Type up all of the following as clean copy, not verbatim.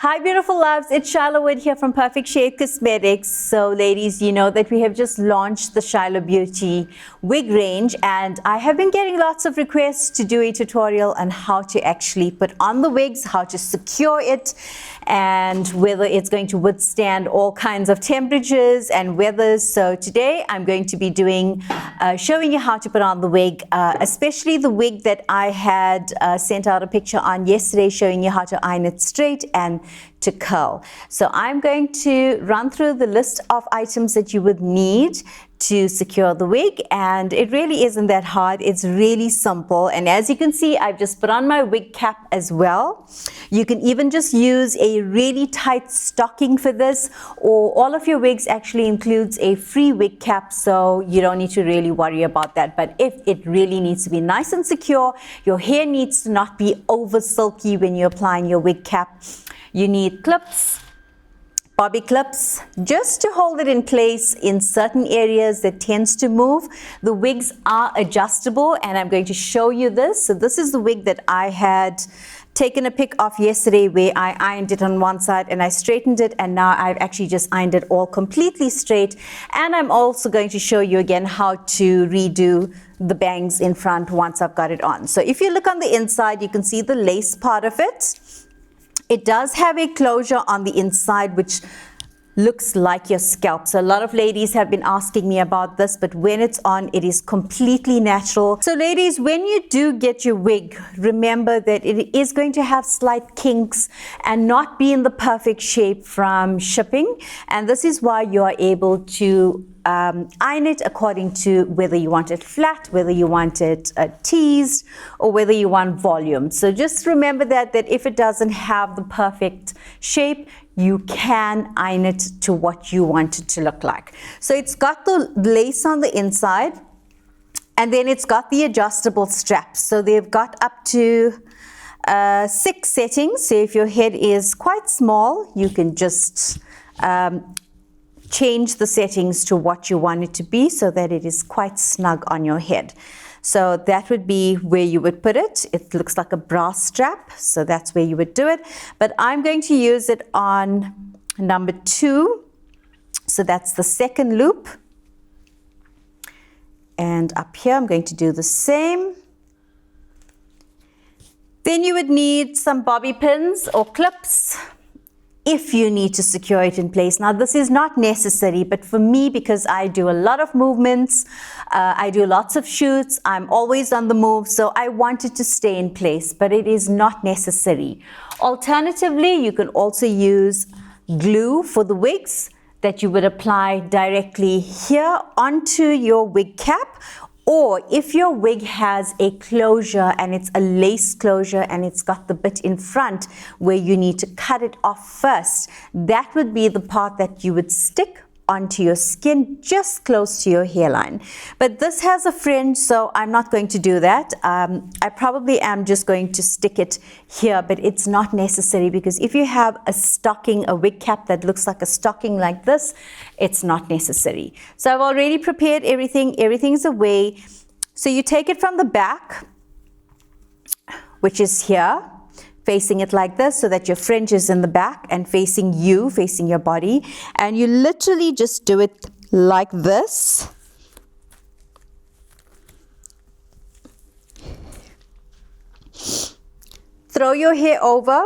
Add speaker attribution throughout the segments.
Speaker 1: Hi beautiful loves, it's Shiloh here from Perfect Shade Cosmetics. So ladies, you know that we have just launched the Shiloh Beauty wig range, and I have been getting lots of requests to do a tutorial on how to actually put on the wigs, how to secure it, and whether it's going to withstand all kinds of temperatures and weathers. So today I'm going to be showing you how to put on the wig, especially the wig that I had sent out a picture on yesterday, showing you how to iron it straight and to curl. So I'm going to run through the list of items that you would need to secure the wig, and it really isn't that hard. It's really simple, and as you can see, I've just put on my wig cap as well. You can even just use a really tight stocking for this, or all of your wigs actually includes a free wig cap, so you don't need to really worry about that. But if it really needs to be nice and secure, your hair needs to not be over silky when you're applying your wig cap, you need clips, bobby clips, just to hold it in place in certain areas that tends to move. The wigs are adjustable, and I'm going to show you this. So this is the wig that I had taken a pic of yesterday, where I ironed it on one side and I straightened it, and now I've actually just ironed it all completely straight. And I'm also going to show you again how to redo the bangs in front once I've got it on. So if you look on the inside, you can see the lace part of it. It does have a closure on the inside which looks like your scalp. So a lot of ladies have been asking me about this, but when it's on, it is completely natural. So ladies, when you do get your wig, remember that it is going to have slight kinks and not be in the perfect shape from shipping. And this is why you are able to iron it according to whether you want it flat, whether you want it teased, or whether you want volume. So just remember that if it doesn't have the perfect shape, you can iron it to what you want it to look like. So it's got the lace on the inside, and then it's got the adjustable straps. So they've got up to 6 settings. So if your head is quite small, you can just change the settings to what you want it to be, so that it is quite snug on your head. So that would be where you would put it. It looks like a bra strap, so that's where you would do it. But I'm going to use it on number 2. So that's the second loop. And up here, I'm going to do the same. Then you would need some bobby pins or clips if you need to secure it in place. Now this is not necessary, but for me, because I do a lot of movements, I do lots of shoots, I'm always on the move, so I want it to stay in place, but it is not necessary. Alternatively, you can also use glue for the wigs that you would apply directly here onto your wig cap. Or if your wig has a closure and it's a lace closure and it's got the bit in front where you need to cut it off first, that would be the part that you would stick onto your skin just close to your hairline. But this has a fringe, so I'm not going to do that. I probably am just going to stick it here, but it's not necessary, because if you have a stocking, a wig cap that looks like a stocking like this, it's not necessary. So I've already prepared everything. Everything's away. So you take it from the back, which is here, facing it like this, so that your fringe is in the back and facing you, facing your body. And you literally just do it like this. Throw your hair over,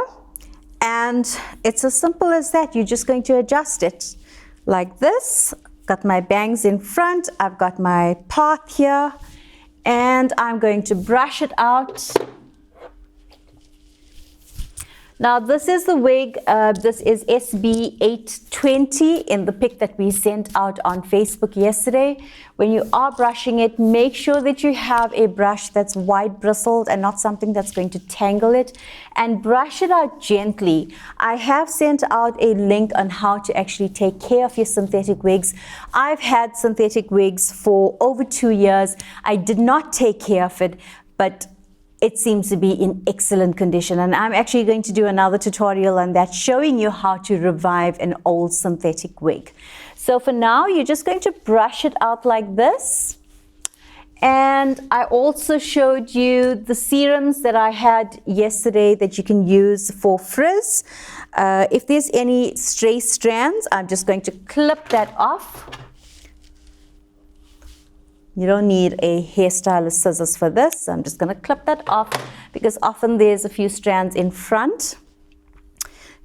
Speaker 1: and it's as simple as that. You're just going to adjust it like this. Got my bangs in front, I've got my part here, and I'm going to brush it out. Now this is the wig, this is SB 820 in the pic that we sent out on Facebook yesterday. When you are brushing it, make sure that you have a brush that's wide bristled and not something that's going to tangle it, and brush it out gently. I have sent out a link on how to actually take care of your synthetic wigs. I've had synthetic wigs for over 2 years. I did not take care of it, but it seems to be in excellent condition, and I'm actually going to do another tutorial on that, showing you how to revive an old synthetic wig. So for now, you're just going to brush it out like this, And I also showed you the serums that I had yesterday that you can use for frizz. If there's any stray strands, I'm just going to clip that off. You don't need a hairstylist scissors for this. I'm just going to clip that off because often there's a few strands in front.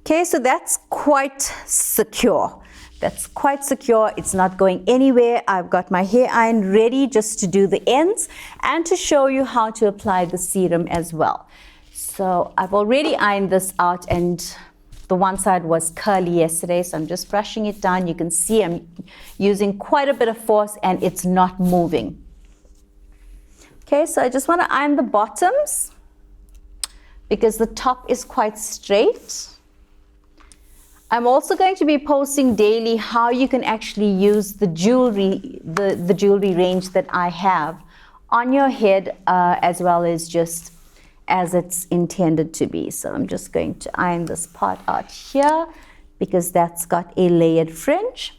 Speaker 1: Okay, so that's quite secure. That's quite secure. It's not going anywhere. I've got my hair iron ready just to do the ends and to show you how to apply the serum as well. So I've already ironed this out, and the one side was curly yesterday, so I'm just brushing it down. You can see I'm using quite a bit of force and it's not moving. Okay, so I just want to iron the bottoms because the top is quite straight. I'm also going to be posting daily how you can actually use the jewelry, the jewelry range that I have on your head, as well as just as it's intended to be. So I'm just going to iron this part out here because that's got a layered fringe.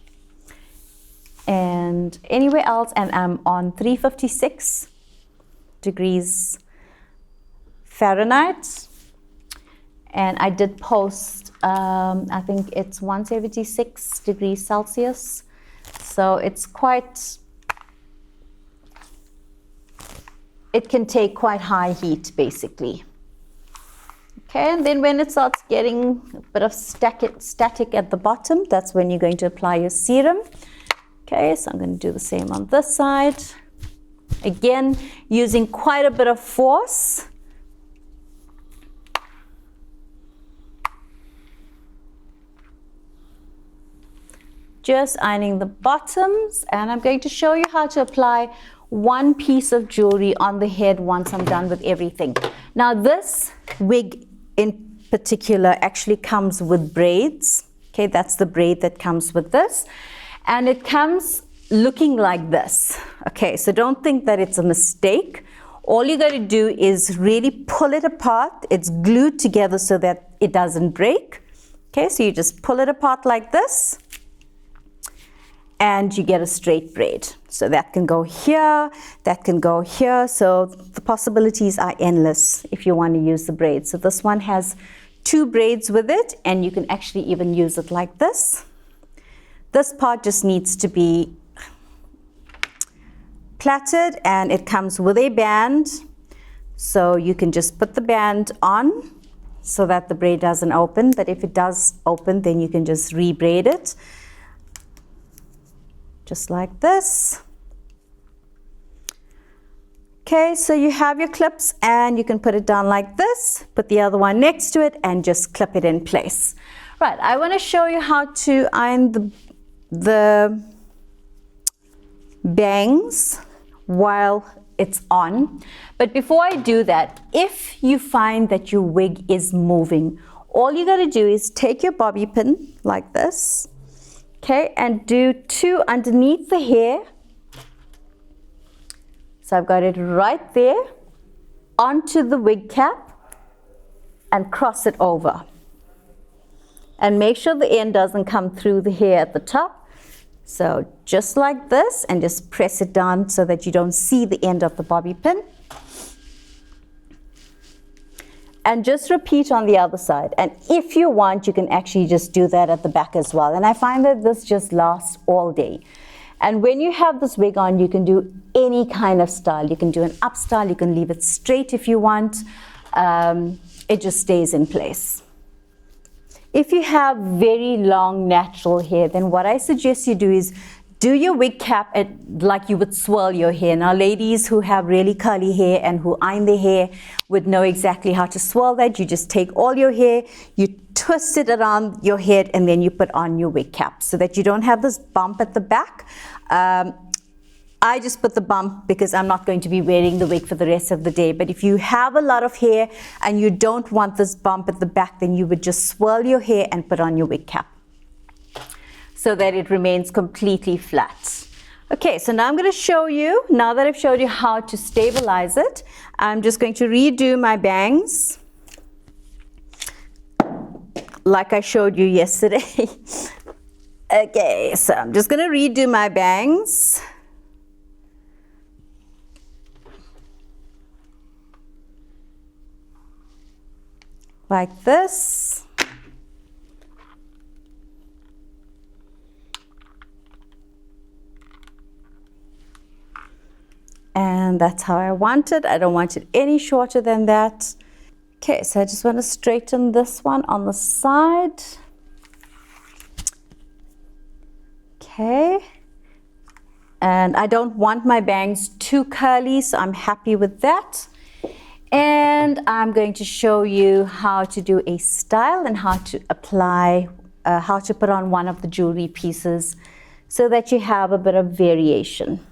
Speaker 1: And anywhere else, and I'm on 356 degrees Fahrenheit. And I did post, I think it's 176 degrees Celsius. So it's quite, it can take quite high heat basically. Okay, and then when it starts getting a bit of static at the bottom, that's when you're going to apply your serum. Okay, so I'm going to do the same on this side. Again, using quite a bit of force. Just ironing the bottoms, and I'm going to show you how to apply one piece of jewelry on the head once I'm done with everything. Now this wig in particular actually comes with braids. Okay, that's the braid that comes with this, and it comes looking like this. Okay, so don't think that it's a mistake. All you got to do is really pull it apart. It's glued together so that it doesn't break. Okay, so you just pull it apart like this, and you get a straight braid. So that can go here, that can go here. So the possibilities are endless if you want to use the braid. So this one has 2 braids with it, and you can actually even use it like this. This part just needs to be plaited, and it comes with a band. So you can just put the band on so that the braid doesn't open. But if it does open, then you can just re-braid it. Just like this. Okay, so you have your clips, and you can put it down like this, put the other one next to it, and just clip it in place. Right, I want to show you how to iron the bangs while it's on. But before I do that, if you find that your wig is moving, all you got to do is take your bobby pin like this. Okay, and do 2 underneath the hair. So I've got it right there onto the wig cap and cross it over. And make sure the end doesn't come through the hair at the top. So just like this, and just press it down so that you don't see the end of the bobby pin. And just repeat on the other side. And if you want, you can actually just do that at the back as well. And I find that this just lasts all day. And when you have this wig on, you can do any kind of style. You can do an up style, you can leave it straight if you want. It just stays in place. If you have very long natural hair, then what I suggest you do is do your wig cap like you would swirl your hair. Now, ladies who have really curly hair and who iron their hair would know exactly how to swirl that. You just take all your hair, you twist it around your head, and then you put on your wig cap so that you don't have this bump at the back. I just put the bump because I'm not going to be wearing the wig for the rest of the day. But if you have a lot of hair and you don't want this bump at the back, then you would just swirl your hair and put on your wig cap so that it remains completely flat. Okay, so now I'm going to show you, now that I've showed you how to stabilize it, I'm just going to redo my bangs like I showed you yesterday. Okay, so I'm just going to redo my bangs. like this. And that's how I want it. I don't want it any shorter than that. Okay, so I just want to straighten this one on the side. Okay. And I don't want my bangs too curly, so I'm happy with that. And I'm going to show you how to do a style and how to apply, how to put on one of the jewelry pieces so that you have a bit of variation.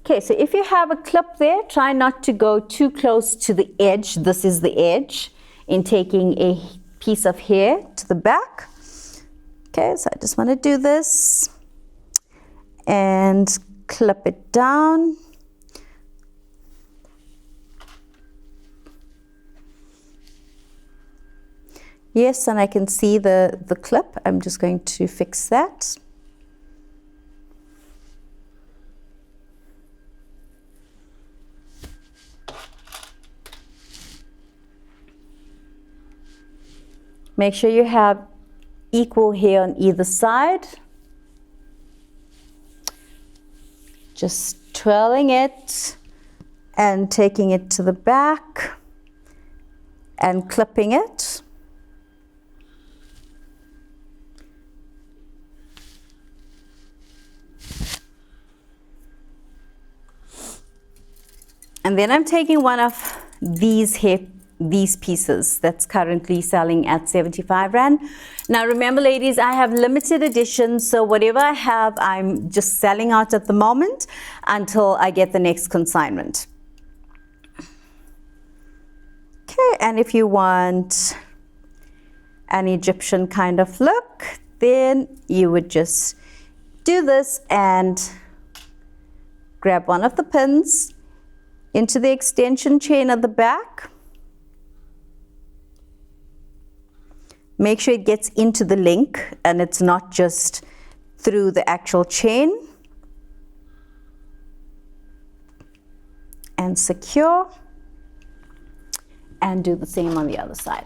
Speaker 1: Okay, so if you have a clip there, try not to go too close to the edge. This is the edge in taking a piece of hair to the back. Okay, so I just want to do this and clip it down. Yes, and I can see the clip. I'm just going to fix that. Make sure you have equal hair on either side. Just twirling it and taking it to the back and clipping it. And then I'm taking one of these pieces that's currently selling at 75 Rand. Now remember ladies, I have limited editions, so whatever I have, I'm just selling out at the moment until I get the next consignment. Okay, and if you want an Egyptian kind of look, then you would just do this and grab one of the pins into the extension chain at the back. Make sure it gets into the link and it's not just through the actual chain. And secure. And do the same on the other side.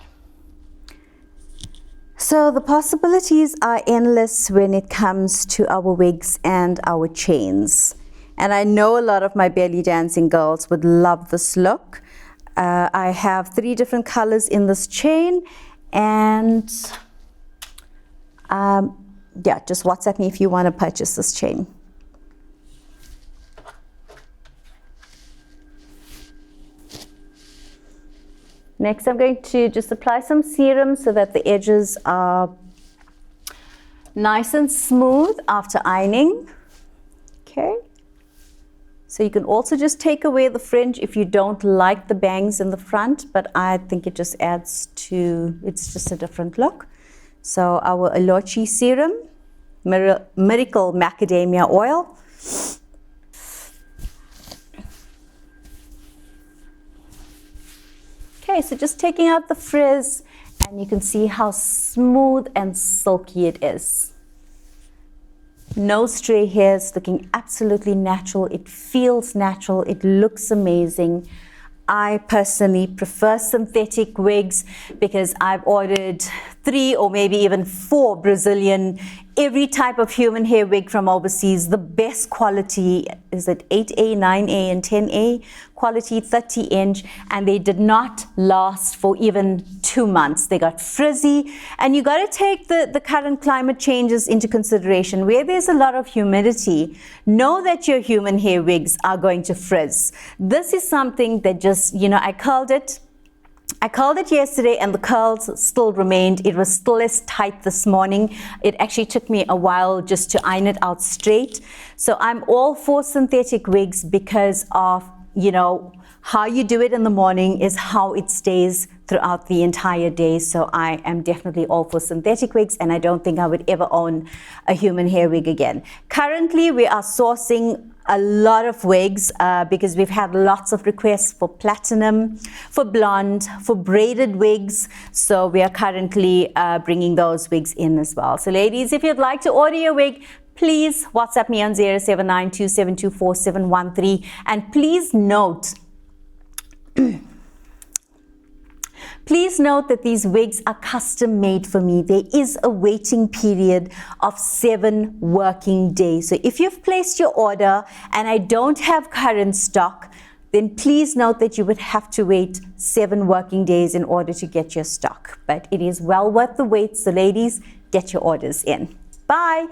Speaker 1: So the possibilities are endless when it comes to our wigs and our chains. And I know a lot of my belly dancing girls would love this look. I have 3 different colors in this chain, and yeah, just WhatsApp me if you want to purchase this chain. Next, I'm going to just apply some serum so that the edges are nice and smooth after ironing. Okay. So you can also just take away the fringe if you don't like the bangs in the front, but I think it just adds to, it's just a different look. So our Alochi serum, Miracle Macadamia Oil. Okay, so just taking out the frizz, and you can see how smooth and silky it is. No stray hairs, looking absolutely natural. It feels natural. It looks amazing. I personally prefer synthetic wigs because I've ordered 3 or maybe even 4 Brazilian, every type of human hair wig from overseas. The best quality is at 8A, 9A, and 10A quality, 30-inch, and they did not last for even 2 months. They got frizzy, and you got to take the current climate changes into consideration. Where there's a lot of humidity, know that your human hair wigs are going to frizz. This is something that just, you know, I curled it yesterday and the curls still remained. It was still as tight this morning. It actually took me a while just to iron it out straight. So I'm all for synthetic wigs because of, you know, how you do it in the morning is how it stays throughout the entire day. So I am definitely all for synthetic wigs, and I don't think I would ever own a human hair wig again. Currently, we are sourcing a lot of wigs because we've had lots of requests for platinum, for blonde, for braided wigs. So we are currently bringing those wigs in as well. So ladies, if you'd like to order your wig, please WhatsApp me on 07927244713. And please note, Please note that these wigs are custom made for me. There is a waiting period of 7 working days. So if you've placed your order and I don't have current stock, then please note that you would have to wait 7 working days in order to get your stock. But it is well worth the wait. So ladies, get your orders in. Bye.